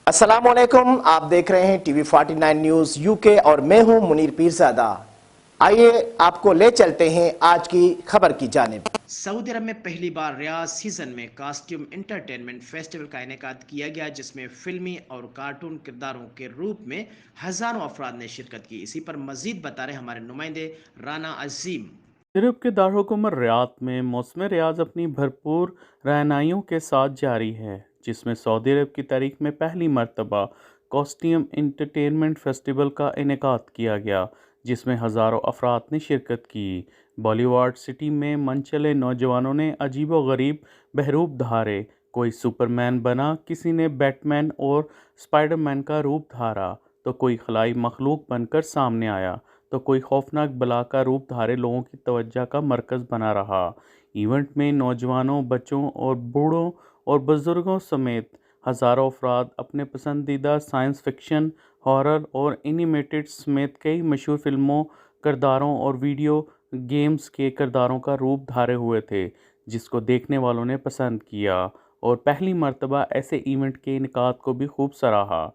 अस्सलाम वालेकुम, आप देख रहे हैं टीवी 49 न्यूज यूके और मैं हूं मुनीर पीरजादा। आइए आपको ले चलते हैं आज की खबर की जानिब। सऊदी अरब में पहली बार रियाज सीजन में कॉस्ट्यूम एंटरटेनमेंट फेस्टिवल का इनेकाद किया गया, जिसमें फिल्मी और कार्टून किरदारों के रूप में हजारों अफराद ने शिरकत की। इसी पर मजीद बता रहे हमारे नुमाइंदे राना अजीम। अरब के दारहुकूमत रियाद में मौसम रियाज अपनी भरपूर रहनाइयों के साथ जारी है, जिसमें सऊदी अरब की तारीख में पहली मरतबा कॉस्ट्यूम एंटरटेनमेंट फेस्टिवल का इनेकाद किया गया, जिसमें हज़ारों अफराद ने शिरकत की। बॉलीवुड सिटी में मनचले नौजवानों ने अजीबो गरीब बहरूप धारे। कोई सुपरमैन बना, किसी ने बैटमैन और स्पाइडरमैन का रूप धारा, तो कोई खलाई मखलूक बनकर सामने आया, तो कोई खौफनाक बला का रूप धारे लोगों की तवज्जो का मरकज़ बना रहा। इवेंट में नौजवानों, बच्चों और बूढ़ों और बुज़ुर्गों समेत हज़ारों अफराद अपने पसंदीदा साइंस फिक्शन, हॉरर और एनिमेटेड समेत कई मशहूर फिल्मों, किरदारों और वीडियो गेम्स के किरदारों का रूप धारे हुए थे, जिसको देखने वालों ने पसंद किया और पहली मरतबा ऐसे इवेंट के इनेकाद को भी खूब सराहा।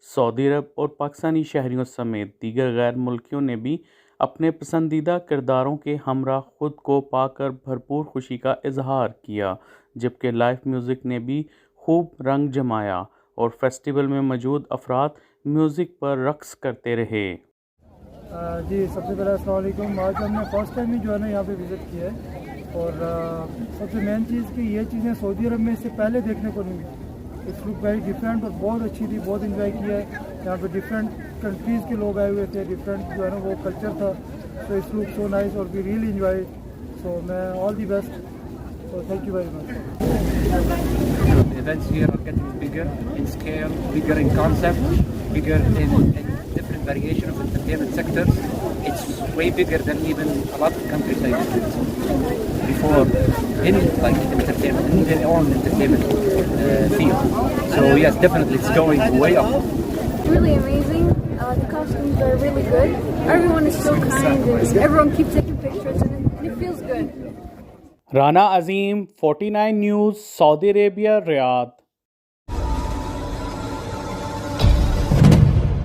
सऊदी अरब और पाकिस्तानी शहरियों समेत दीगर गैर मुल्कियों ने भी अपने पसंदीदा किरदारों के हमरा खुद को पाकर भरपूर खुशी का इजहार किया, जबकि लाइव म्यूज़िक ने भी खूब रंग जमाया और फेस्टिवल में मौजूद अफराद म्यूज़िक पर रक्स करते रहे। जी, सबसे पहले अस्सलाम वालेकुम। आज हमने फर्स्ट टाइम ही जो है ना यहाँ पे विज़िट किया है और सबसे मेन चीज़ कि ये चीज़ें सऊदी अरब में इससे पहले देखने को नहीं मिली। इट्स लुक वेरी डिफरेंट और बहुत अच्छी थी, बहुत इंजॉय किया है। यहाँ पे डिफरेंट कंट्रीज़ के लोग आए हुए थे, डिफरेंट जो है ना वो कल्चर था, so it's look so nice और वी रियली इंजॉय। सो मैं all the best, so thank you very much. The events here are getting bigger in scale, bigger in concept, bigger in different variation of entertainment sectors. It's way bigger than even a lot of countries I visited before in like entertainment, in their own entertainment field. So yes, definitely it's going way up. Really amazing. The costumes are really good. Everyone is so kind and everyone keeps taking pictures and it feels good. Rana Azeem, 49 news, Saudi Arabia, Riyadh.